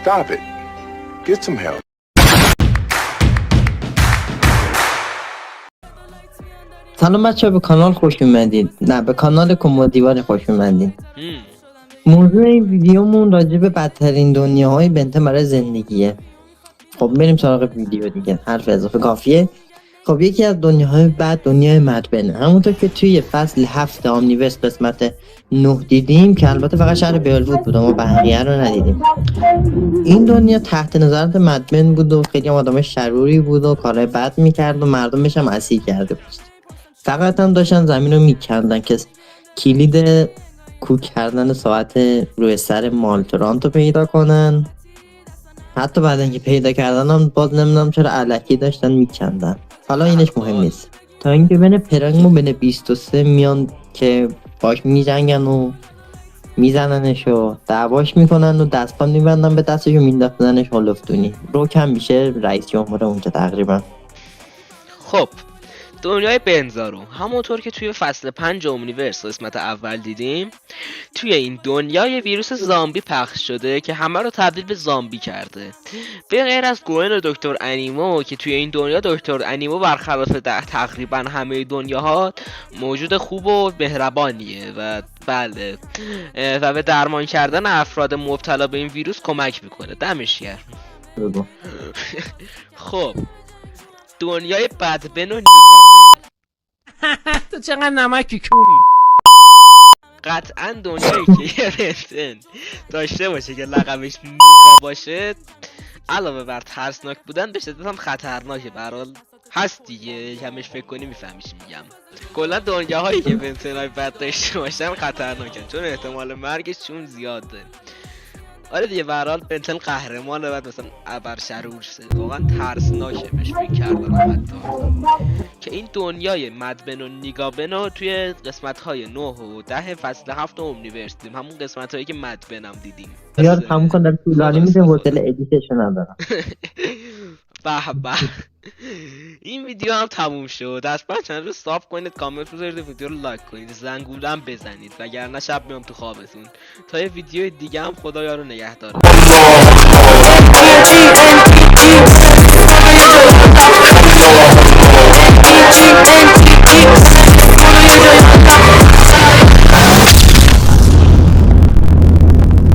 Stop it. Get some help. سلام بچه ها، به کانال خوش اومدید. نه، به کانال کمدیوار خوش اومدید. موضوع این ویدیومون راجع به بدترین دنیاهای بنتن برای زندگیه. خب بریم سراغ ویدیو دیگه، حرف اضافه کافیه. خب یکی از دنیاهای بد دنیای مدبنه، همونطور که توی فصل 7 آمنیورس قسمت 9 دیدیم که البته فقط شهر بیلوود بود، ما بقیه رو ندیدیم. این دنیا تحت نظارت مدبن بود و خیلی آدم شروری بود و کارهای بد میکرد و مردمش هم اسیر کرده بود. فقط هم داشتن زمین رو میکندن که کلید کوک کردن ساعت روی سر مالترانت رو پیدا کنن. حتی بعد اینکه پیدا کردن هم باز نمیدونم چرا الکی داشتن میکندن. حالا اینش مهم نیست. تا اینکه بین پرنگ و بین 23 میان که باش میجنگن و میزننش و دعواش میکنن و دستان میبندن به دستش و مینداختنش هولفتونی. روک هم میشه رئیس جمهور اونجا تقریبا. خب دنیای بنزارو همونطور که توی فصل 5 اومنیورس قسمت اول دیدیم، توی این دنیا یه ویروس زامبی پخش شده که همه رو تبدیل به زامبی کرده، به غیر از گوئن و دکتر انیمو که توی این دنیا دکتر انیمو برخلاف تقریبا همه دنیاها موجود خوب و مهربانیه و بله و به درمان کردن افراد مبتلا به این ویروس کمک میکنه. دمش گرم. خب دنیای بدبن و نیکابن تو چقدر نمکی کونی. قطعا دنیایی که یه بنتن داشته باشه که لقبش نیکا باشه، علاوه بر ترسناک بودن به شدت هم خطرناکه. برحال هست دیگه، کمش فکر کنی میفهمی چی میگم. کلا دنیاهایی که بنتنای بد داشته باشن خطرناکن، چون احتمال مرگش چون زیاده. آره دیگه، به هر حال بنتن قهرمانه، بعد مثلا ابر شرورشه، واقعا ترسناکه بهش فکر کردن حتی. که این دنیای مدبن و نیگابن رو توی قسمت های 9 و 10 فصل 7 اومنیورس دیدیم، همون قسمت هایی که مدبن هم دیدیم. یار تموم کن، در طولانی میده، هتل ادیتشن ندارم. به به این ویدیو هم تموم شد. حتما چنل رو ساب کنید، کامنت بذارید، ویدیو رو لایک کنید، زنگوله هم بزنید وگرنه شب میام تو خوابتون. تا یه ویدیو دیگه هم خدا یارو نگهدار.